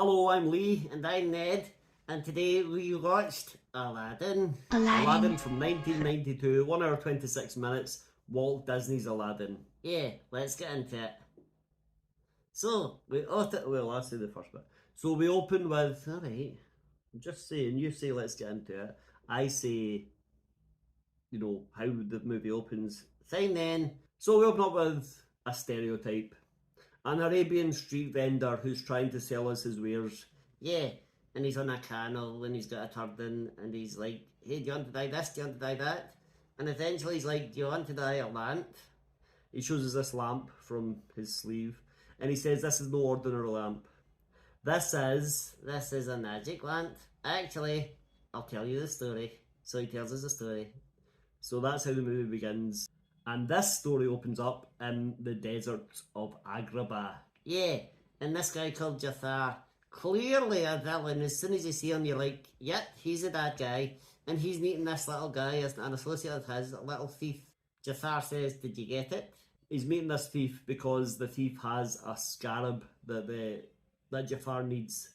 Hello, I'm Lee, and I'm Ned, and today we watched Aladdin. Aladdin from 1992, 1 hour 26 minutes, Walt Disney's Aladdin. Yeah, let's get into it. So, I'll say the first bit. So we open with, alright, I'm just saying, you say let's get into it. I say, how the movie opens. Fine then. So we open up with a stereotype. An Arabian street vendor who's trying to sell us his wares. Yeah, and he's on a camel and he's got a turban and he's like, hey, do you want to buy this? Do you want to buy that? And eventually he's like, do you want to buy a lamp? He shows us this lamp from his sleeve and he says this is no ordinary lamp. This is a magic lamp. Actually, I'll tell you the story. So he tells us the story. So that's how the movie begins. And this story opens up in the desert of Agrabah. Yeah, and this guy called Jafar, clearly a villain. As soon as you see him, you're like, yep, he's a bad guy. And he's meeting this little guy as an associate of his, a little thief. Jafar says, did you get it? He's meeting this thief because the thief has a scarab that Jafar needs.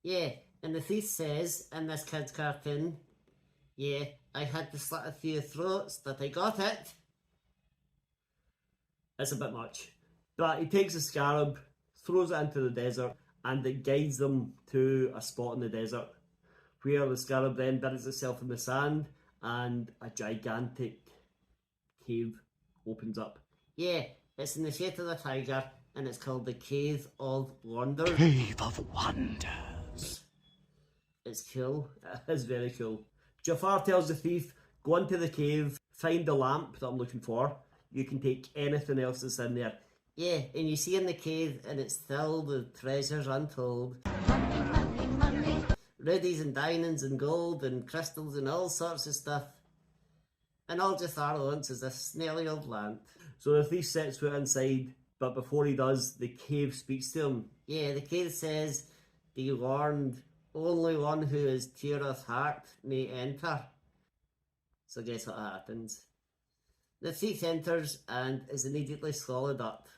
Yeah, and the thief says, in this kid's cartoon, yeah, I had to slit a few throats, but I got it. It's a bit much. But he takes the scarab, throws it into the desert, and it guides them to a spot in the desert where the scarab then buries itself in the sand and a gigantic cave opens up. Yeah, it's in the shape of the tiger and it's called the Cave of Wonders. Cave of Wonders. It's cool. It's very cool. Jafar tells the thief, go into the cave, find the lamp that I'm looking for. You can take anything else that's in there. Yeah, and you see in the cave and it's filled with treasures untold. Money, money, money. Rubies and diamonds and gold and crystals and all sorts of stuff. And all Jafar wants is a smelly old lamp. So the thief sets foot inside, but before he does, the cave speaks to him. Yeah, the cave says, be warned, only one who is pure of heart may enter. So guess what happens? The thief enters and is immediately swallowed up.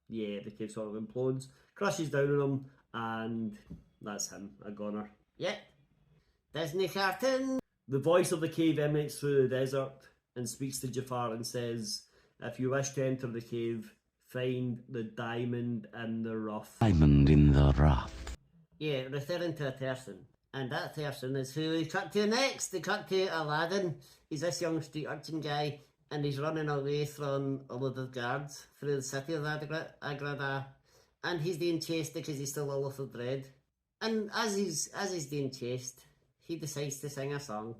Yeah, the cave sort of implodes, crushes down on him, and that's him, a goner. Yep. Disney cartoon. The voice of the cave emanates through the desert and speaks to Jafar and says, if you wish to enter the cave, find the diamond in the rough. Diamond in the rough. Yeah, referring to a person. And that person is who we cut to next. They cut to Aladdin. He's this young street urchin guy. And he's running away from a load of guards through the city of Agrabah. And he's being chased because he's still a loaf of bread. And as he's being chased, he decides to sing a song.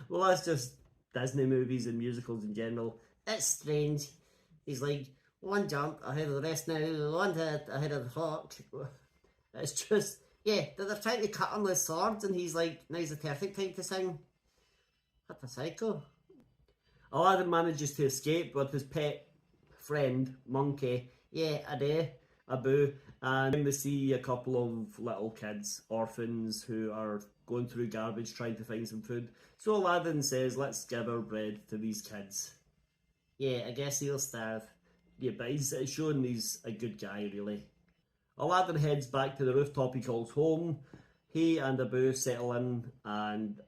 Well, that's just Disney movies and musicals in general. It's strange. He's like, one jump ahead of the rest now, one hit ahead of the clock. It's just, yeah, they're trying to cut him with swords and he's like, now's the perfect time to sing. What a psycho. Aladdin manages to escape with his pet friend, Monkey. Yeah, Abu. And we see a couple of little kids, orphans, who are going through garbage trying to find some food. So Aladdin says, let's give our bread to these kids. Yeah, I guess he'll starve. Yeah, but he's showing he's a good guy, really. Aladdin heads back to the rooftop he calls home. He and Abu settle in and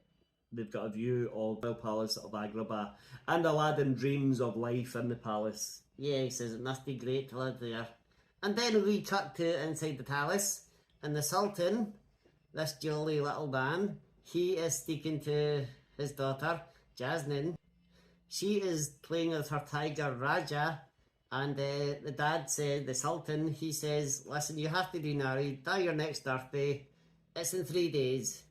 they've got a view of the palace of Agrabah. And Aladdin dreams of life in the palace. Yeah, he says it must be great to live there. And then we cut to inside the palace. And the Sultan, this jolly little man, he is speaking to his daughter, Jasmine. She is playing with her tiger, Raja. And the dad said, the Sultan, he says, listen, you have to be married by your next birthday. It's in 3 days.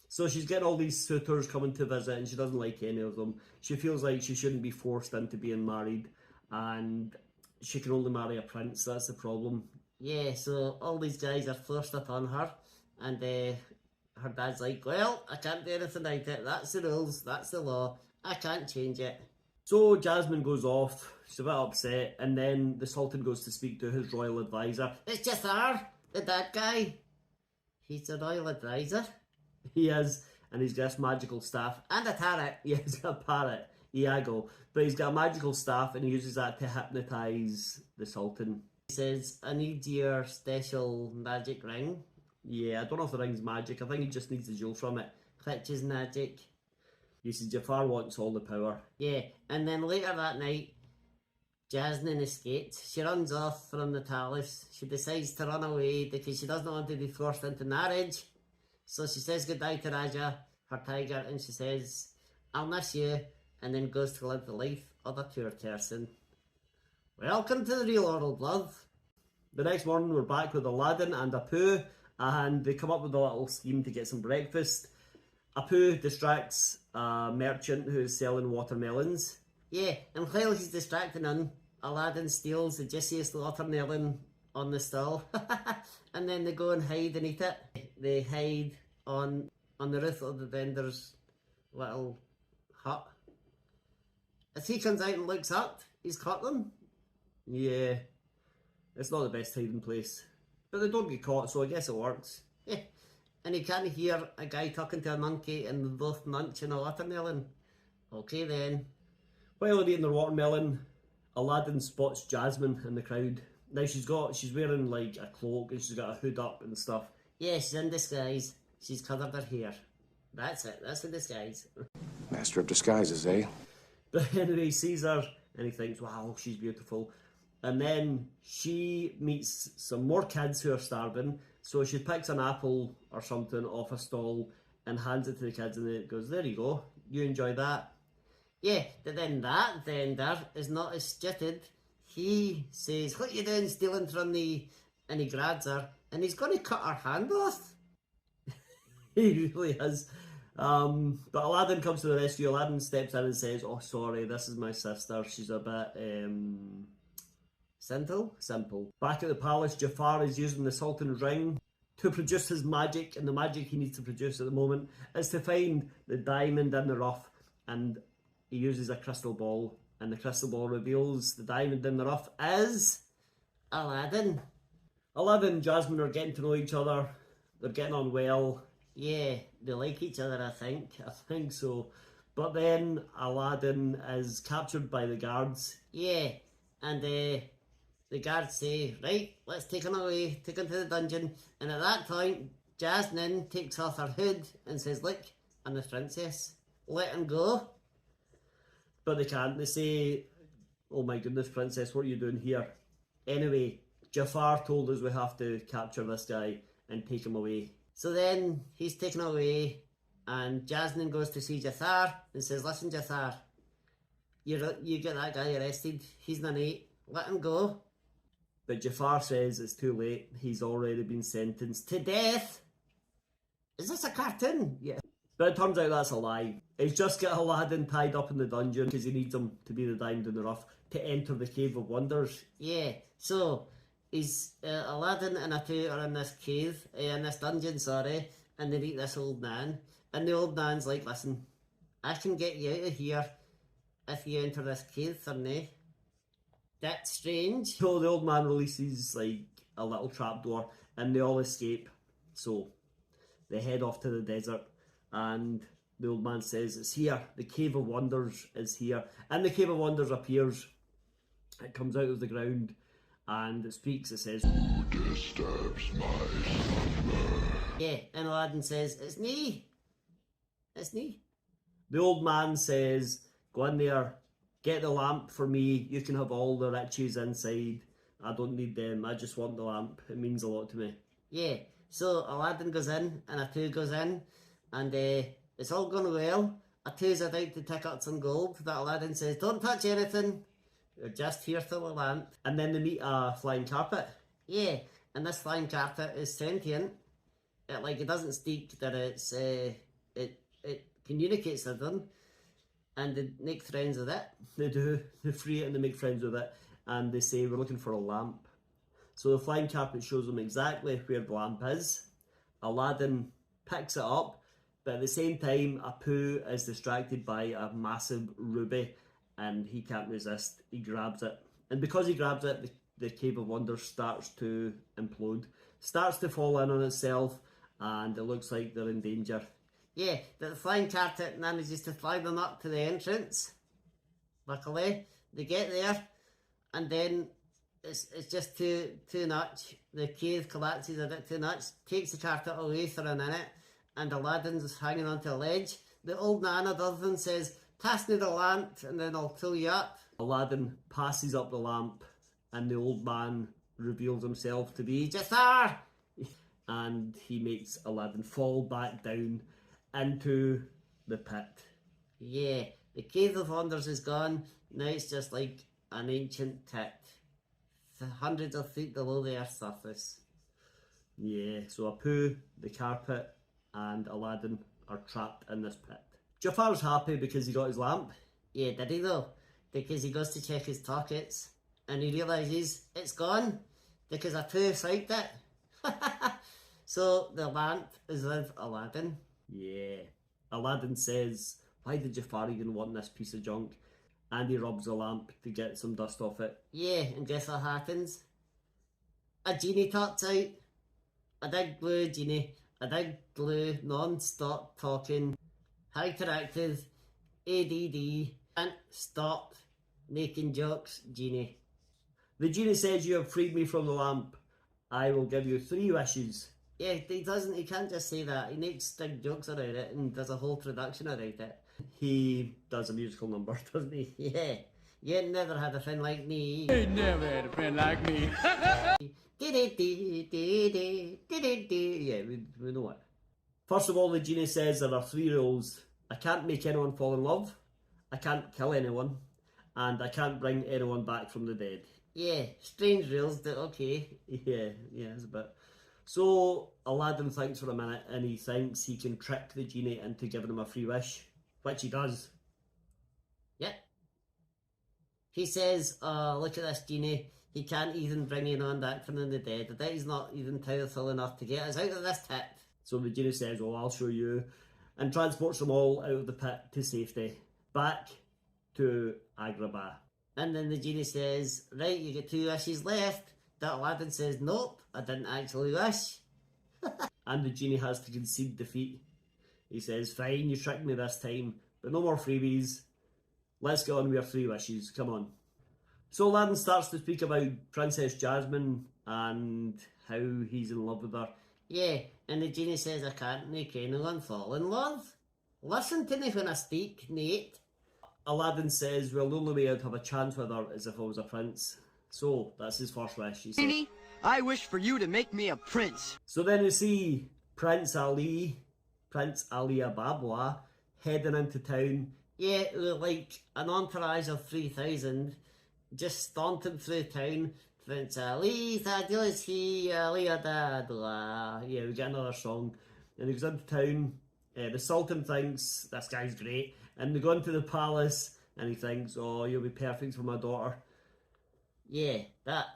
So she's getting all these suitors coming to visit and she doesn't like any of them. She feels like she shouldn't be forced into being married and she can only marry a prince, that's the problem. Yeah, so all these guys are forced upon her and her dad's like, well, I can't do anything about it, that's the rules, that's the law, I can't change it. So Jasmine goes off, she's a bit upset, and then the Sultan goes to speak to his royal advisor. It's Jafar, the bad guy. He's a royal advisor. He is, and he's got this magical staff and a parrot. Yeah, he's got a parrot, Iago, but he's got a magical staff and he uses that to hypnotise the Sultan. He says, I need your special magic ring. Yeah, I don't know if the ring's magic. I think he just needs the jewel from it. Which is magic. You see, Jafar wants all the power. Yeah, and then later that night, Jasmine escapes. She runs off from the palace. She decides to run away because she doesn't want to be forced into marriage. So she says goodbye to Raja, her tiger, and she says, I'll miss you, and then goes to live the life of a poor person. Welcome to the real world, love. The next morning, we're back with Aladdin and Apu, and they come up with a little scheme to get some breakfast. Apu distracts a merchant who's selling watermelons. Yeah, and while he's distracting him, Aladdin steals the juiciest watermelon on the stall. And then they go and hide and eat it. They hide on the roof of the vendor's little hut. As he comes out and looks up, he's caught them. Yeah, it's not the best hiding place. But they don't get caught, so I guess it works. Yeah, and he can't hear a guy talking to a monkey and they're both munching a watermelon. Okay then. While they're eating their watermelon, Aladdin spots Jasmine in the crowd. Now she's wearing like a cloak and she's got a hood up and stuff. Yeah, she's in disguise. She's covered her hair. That's it, that's the disguise. Master of disguises, eh? But anyway, he sees her and he thinks, wow, she's beautiful. And then she meets some more kids who are starving. So she picks an apple or something off a stall and hands it to the kids, and it goes, there you go, you enjoy that. Yeah, but then that vendor is not as stupid. He says, what you doing stealing from me? And he grabs her and he's going to cut her hand off. He really is. But Aladdin comes to the rescue. Aladdin steps in and says, oh sorry, this is my sister, she's a bit simple. Back at the palace, Jafar is using the Sultan's ring to produce his magic, and the magic he needs to produce at the moment is to find the diamond in the rough, and he uses a crystal ball, and the crystal ball reveals the diamond in the rough is Aladdin. Aladdin and Jasmine are getting to know each other. They're getting on well. Yeah, they like each other, I think. I think so. But then Aladdin is captured by the guards. Yeah, and the guards say, right, let's take him away, take him to the dungeon. And at that point, Jasmine takes off her hood and says, look, I'm the princess, let him go. But they can't. They say, oh my goodness, princess, what are you doing here? Anyway, Jafar told us we have to capture this guy and take him away. So then he's taken away, and Jasmine goes to see Jafar and says, listen, Jafar, you get that guy arrested, he's an 8, let him go. But Jafar says it's too late, he's already been sentenced to death. Is this a cartoon? Yeah. But it turns out that's a lie. He's just got Aladdin tied up in the dungeon because he needs him to be the diamond in the rough to enter the Cave of Wonders. Yeah, so he's Aladdin and Apu are in this cave, in this dungeon, sorry, and they meet this old man. And the old man's like, listen, I can get you out of here if you enter this cave for me. That's strange. So the old man releases like a little trapdoor and they all escape. So they head off to the desert and the old man says, it's here, the Cave of Wonders is here. And the Cave of Wonders appears, it comes out of the ground and it speaks, it says, who disturbs my slumber? Yeah, and Aladdin says, it's me. It's me. The old man says, go in there, get the lamp for me, you can have all the riches inside. I don't need them, I just want the lamp, it means a lot to me. Yeah, so Aladdin goes in and Apu goes in and it's all going well. Atu's about to pick up some gold that Aladdin says, don't touch anything, you're just here for the lamp. And then they meet a flying carpet. Yeah, and this flying carpet is sentient. It doesn't speak, that it's it communicates with them, and they make friends with it. They do. They free it and they make friends with it, and they say, we're looking for a lamp. So the flying carpet shows them exactly where the lamp is. Aladdin picks it up, but at the same time Apu is distracted by a massive ruby and he can't resist. He grabs it, and because he grabs it, the Cave of Wonders starts to implode, starts to fall in on itself, and it looks like they're in danger. Yeah, the flying carpet manages to fly them up to the entrance. Luckily, they get there, and then it's just too much. The cave collapses a bit too much, takes the carpet away for a minute, and Aladdin's hanging onto a ledge. The old man above them says, "Pass me the lamp and then I'll pull you up." Aladdin passes up the lamp and the old man reveals himself to be Jafar! and he makes Aladdin fall back down into the pit. Yeah, the Cave of Wonders is gone. Now it's just like an ancient pit, hundreds of feet below the earth's surface. Yeah, so Apu, the carpet, and Aladdin are trapped in this pit. Jafar's happy because he got his lamp. Yeah, did he though? Because he goes to check his pockets and he realises it's gone because Apu saved it. So the lamp is with Aladdin. Yeah. Aladdin says, "Why did Jafar even want this piece of junk?" And he rubs the lamp to get some dust off it. Yeah, and guess what happens? A genie pops out. A big blue genie. A big blue, non-stop talking, hyperactive, ADD, and stop making jokes genie. The genie says, "You have freed me from the lamp. I will give you 3 wishes." Yeah, he can't just say that. He makes big jokes around it and does a whole production around it. He does a musical number, doesn't he? Yeah, you never had a friend like me. You never had a friend like me. Yeah, we know it. First of all, the genie says there are 3 rules. I can't make anyone fall in love, I can't kill anyone, and I can't bring anyone back from the dead. Yeah, strange rules, but okay. Yeah, it's a bit. So Aladdin thinks for a minute and he thinks he can trick the genie into giving him a free wish, which he does. Yep. He says, look at this genie. He can't even bring anyone back from the dead. I bet he's not even powerful enough to get us out of this pit. So the genie says, "Oh, I'll show you," and transports them all out of the pit to safety, back to Agrabah. And then the genie says, right, you get 2 wishes left. That Aladdin says, nope, I didn't actually wish. And the genie has to concede defeat. He says, "Fine, you tricked me this time, but no more freebies. Let's get on with our 3 wishes, come on." So Aladdin starts to speak about Princess Jasmine and how he's in love with her. Yeah, and the genie says, I can't make anyone fall in love. Listen to me when I speak, Nate. Aladdin says, "Well, the only way I'd have a chance with her is if I was a prince." So that's his first wish, he says. Genie, I wish for you to make me a prince. So then we see Prince Ali Ababwa, heading into town. Yeah, with like an entourage of 3,000, just stomping through town. Prince Ali, fabulous he, Ali Adadla. Yeah, we get another song. And he goes into town. The Sultan thinks this guy's great. And they go into the palace and he thinks, "Oh, you'll be perfect for my daughter." Yeah, that.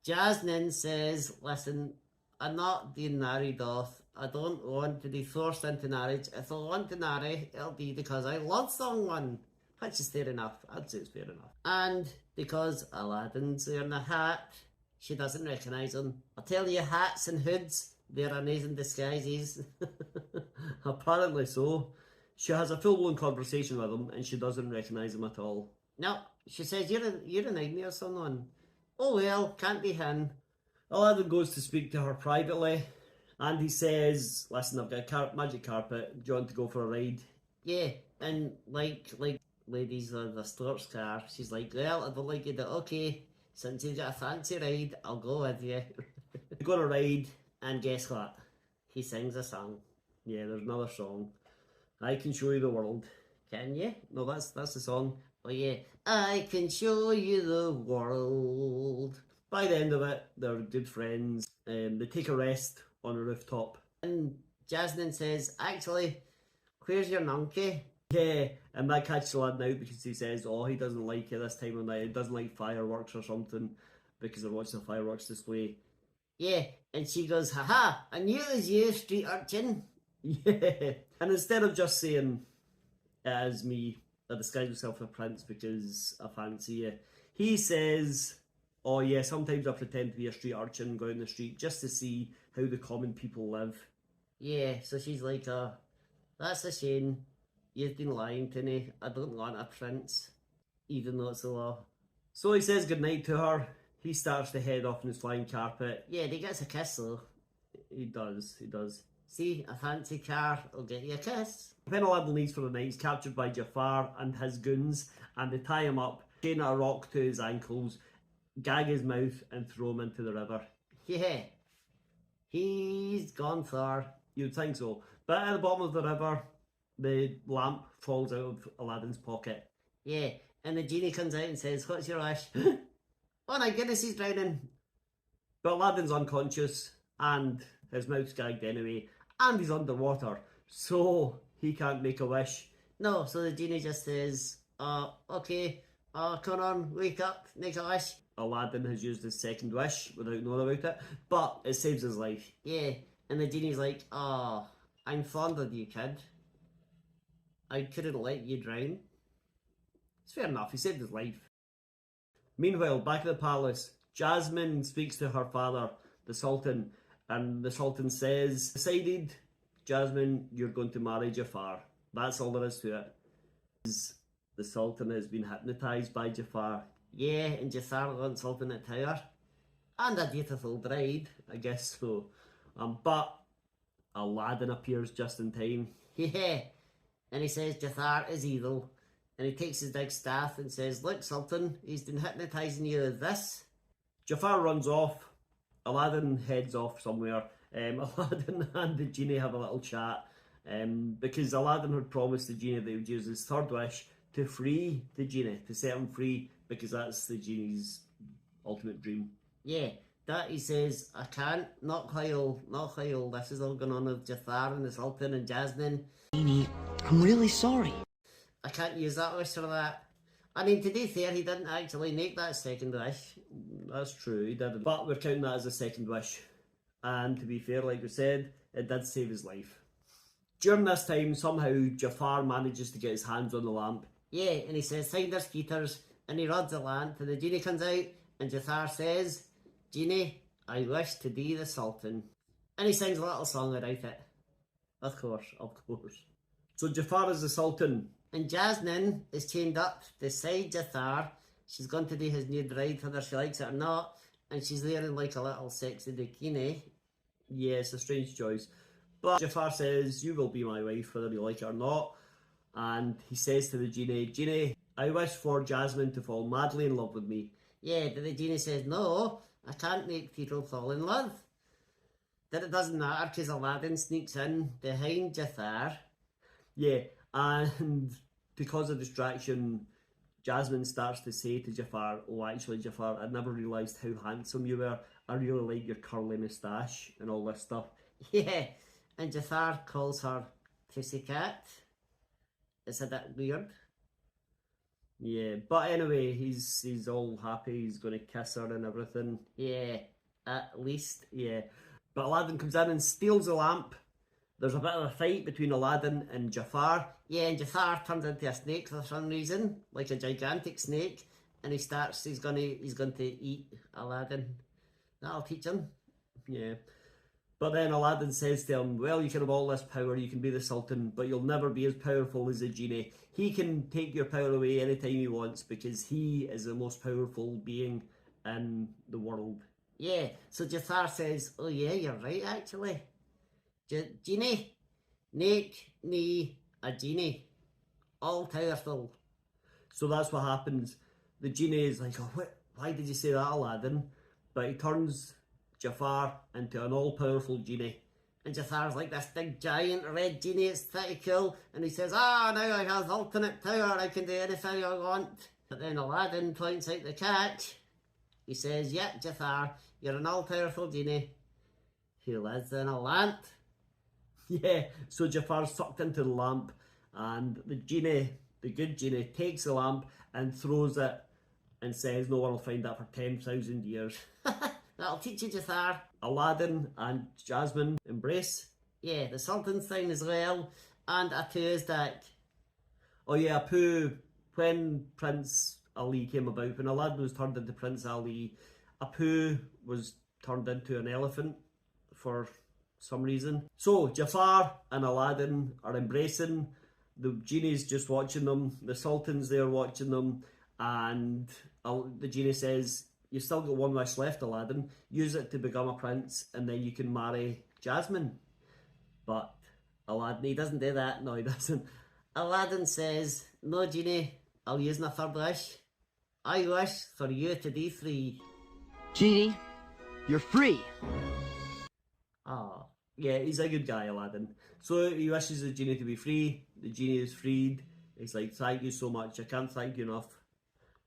Jasmine says, listen, I'm not being married off. I don't want to be forced into marriage. If I want to marry, it'll be because I love someone. Which is fair enough. I'd say it's fair enough. And because Aladdin's wearing a hat, she doesn't recognise him. I'll tell you, hats and hoods, they're amazing disguises. Apparently so. She has a full-blown conversation with him and she doesn't recognise him at all. No, she says, you're a nightmare, someone. Oh well, can't be him. Aladdin goes to speak to her privately and he says, "Listen, I've got a magic carpet. Do you want to go for a ride?" Yeah, and like ladies with a sports car, she's like, well, I don't like it, but okay, since you've got a fancy ride, I'll go with you. They go on a ride. And guess what? He sings a song. Yeah, there's another song. "I Can Show You the World." Can you? No, that's the song. Oh yeah. I can show you the world. By the end of it, they're good friends. They take a rest on a rooftop. And Jasmine says, actually, where's your monkey? Yeah, and that catches Aladdin out because he says, "Oh, he doesn't like it this time of night. He doesn't like fireworks or something," because they're watching a fireworks display. Yeah, and she goes, haha, I knew it was you, street urchin. Yeah, and instead of just saying, "It is me, I disguise myself as a prince because I fancy you," he says, "Oh yeah, sometimes I pretend to be a street urchin and go out in the street just to see how the common people live." Yeah, so she's like, that's a shame. You've been lying to me. I don't want a prince, even though it's the law. So he says goodnight to her. he starts to head off in his flying carpet. Yeah, he gets a kiss though. He does. See, a fancy car will get you a kiss. When Aladdin leaves for the night, he's captured by Jafar and his goons, and they tie him up, chain a rock to his ankles, gag his mouth, and throw him into the river. Yeah, he's gone far. You'd think so. But at the bottom of the river, the lamp falls out of Aladdin's pocket. Yeah, and the genie comes out and says, "What's your wish?" Oh my goodness, he's drowning. But Aladdin's unconscious, and his mouth's gagged anyway, and he's underwater, so he can't make a wish. No, so the genie just says, okay, come on, wake up, make a wish. Aladdin has used his second wish without knowing about it, but it saves his life. Yeah, and the genie's like, I'm fond of you, kid. I couldn't let you drown. It's fair enough, he saved his life. Meanwhile, back at the palace, Jasmine speaks to her father, the Sultan, and the Sultan says, "Decided, Jasmine, you're going to marry Jafar." That's all there is to it. The Sultan has been hypnotised by Jafar. Yeah, and Jafar wants Ultimate Tower. And a beautiful bride. I guess so. But Aladdin appears just in time. Yeah, and he says Jafar is evil. And he takes his big staff and says, "Look, Sultan, he's been hypnotising you with this." Jafar runs off. Aladdin heads off somewhere. Aladdin and the genie have a little chat. Because Aladdin had promised the genie that he would use his third wish to free the genie, to set him free, because that's the genie's ultimate dream. Yeah, that he says, "I can't, not while this is all going on with Jafar and the Sultan and Jasmine. Genie, I'm really sorry. I can't use that wish for that." I mean, to be fair, he didn't actually make that second wish. That's true, he didn't. But we're counting that as a second wish. And to be fair, like we said, it did save his life. During this time, somehow Jafar manages to get his hands on the lamp. Yeah, and he says, "Find our skeeters," and he rods the lamp, and the genie comes out, and Jafar says, "Genie, I wish to be the Sultan." And he sings a little song about it. Of course. So Jafar is the Sultan. And Jasmine is chained up beside Jafar. She's going to be his new bride, whether she likes it or not. And she's wearing like a little sexy bikini. Yeah, it's a strange choice. But Jafar says, "You will be my wife, whether you like it or not." And he says to the genie, "Genie, I wish for Jasmine to fall madly in love with me." Yeah, but the genie says, "No, I can't make people fall in love." But it doesn't matter because Aladdin sneaks in behind Jafar. Yeah, and because of distraction, Jasmine starts to say to Jafar, "Oh, actually, Jafar, I never realised how handsome you were. I really like your curly moustache," and all this stuff. Yeah, and Jafar calls her Pussycat. It's a bit weird. Yeah, but anyway, he's all happy, he's going to kiss her and everything. Yeah, at least. Yeah, but Aladdin comes in and steals the lamp. There's a bit of a fight between Aladdin and Jafar. Yeah, and Jafar turns into a snake for some reason, like a gigantic snake, and he's going to eat Aladdin. That'll teach him. Yeah. But then Aladdin says to him, "Well, you can have all this power, you can be the Sultan, but you'll never be as powerful as the genie. He can take your power away anytime he wants because he is the most powerful being in the world." Yeah, so Jafar says, "Oh yeah, you're right actually. Genie, make me a genie, all powerful." So that's what happens. The genie is like, "Oh, what? Why did you say that, Aladdin?" But he turns Jafar into an all-powerful genie. And Jafar's like this big giant red genie, it's pretty cool. And he says, "Now I have ultimate power, I can do anything I want." But then Aladdin points out the catch. He says, "Yeah, Jafar, you're an all-powerful genie who lives in a lamp." Yeah, so Jafar's sucked into the lamp, and the genie, the good genie, takes the lamp and throws it and says no one will find that for 10,000 years. That'll teach you, Jafar. Aladdin and Jasmine embrace. Yeah, the Sultan's thing as well, and Apu's deck. Oh yeah, Apu, when Prince Ali came about, when Aladdin was turned into Prince Ali, Apu was turned into an elephant for some reason. So Jafar and Aladdin are embracing. The genie's just watching them. The Sultan's there watching them, and the genie says, you've still got one wish left, Aladdin. Use it to become a prince, and then you can marry Jasmine. But Aladdin, he doesn't do that. No, he doesn't. Aladdin says, "No, Genie, I'll use my third wish. I wish for you to be free." Genie, you're free. Ah, yeah, he's a good guy, Aladdin. So he wishes the genie to be free. The genie is freed. He's like, "Thank you so much. I can't thank you enough.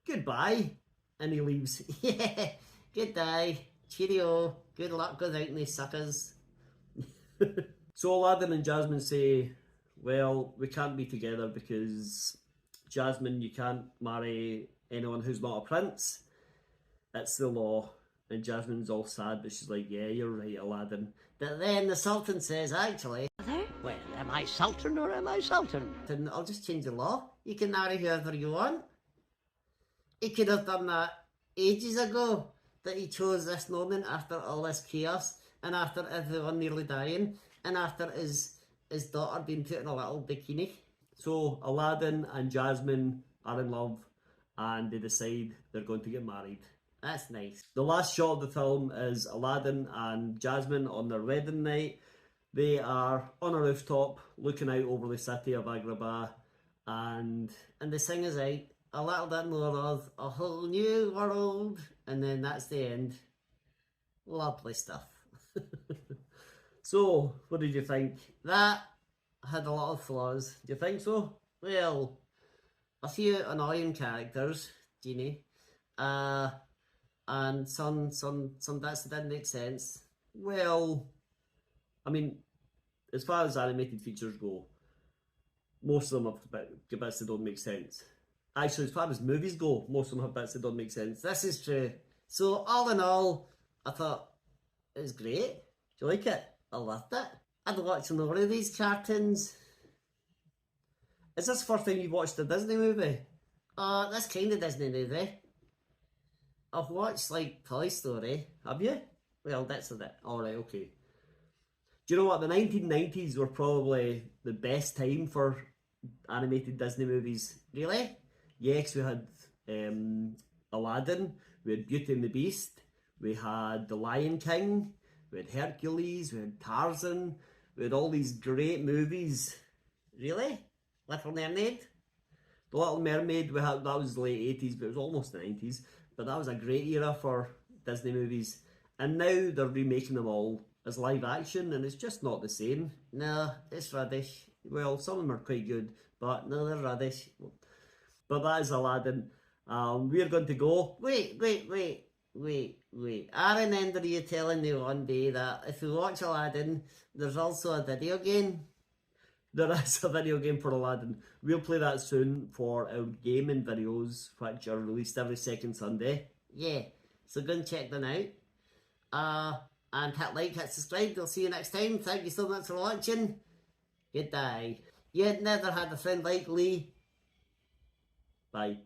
Goodbye." And he leaves. Yeah, good day. Cheerio. Good luck without any suckers. So Aladdin and Jasmine say, "Well, we can't be together because, Jasmine, you can't marry anyone who's not a prince. It's the law." And Jasmine's all sad, but she's like, "Yeah, you're right, Aladdin." But then the Sultan says, "Actually, Well, am I Sultan or am I Sultan? then I'll just change the law. You can marry whoever you want." He could have done that ages ago, but he chose this moment after all this chaos and after everyone nearly dying and after his daughter being put in a little bikini. So Aladdin and Jasmine are in love, and they decide they're going to get married. That's nice. The last shot of the film is Aladdin and Jasmine on their wedding night. They are on a rooftop looking out over the city of Agrabah, and And the sing is out, a little bit more of a whole new world, and then that's the end. Lovely stuff. so what did you think? That had a lot of flaws. Do you think so? Well, a few annoying characters, Genie, and some bits that didn't make sense. Well, I mean, as far as animated features go, most of them have bits that don't make sense. Actually, as far as movies go, most of them have bits that don't make sense. This is true. So all in all, I thought it was great. Do you like it? I loved it. I'd watch more of these cartoons. Is this the first time you've watched a Disney movie? This kind of Disney movie. I've watched like Toy Story. Have you? Well, that's a bit. Alright, okay. Do you know what? The 1990s were probably the best time for animated Disney movies. Really? Yes, we had Aladdin, we had Beauty and the Beast, we had The Lion King, we had Hercules, we had Tarzan, we had all these great movies. Really? Little Mermaid? The Little Mermaid, that was the late 80s, but it was almost the 90s. But that was a great era for Disney movies. And now they're remaking them all as live action, and it's just not the same. No, it's rubbish. Well, some of them are quite good, but No, they're rubbish. that is Aladdin. We're going to go. Wait. I remember you telling me one day that if you watch Aladdin, there's also a video game. There is a video game for Aladdin. We'll play that soon for our gaming videos, which are released every second Sunday. Yeah, so go and check them out. And hit like, hit subscribe. We'll see you next time. Thank you so much for watching. Good day. You had never had a friend like Lee. Bye.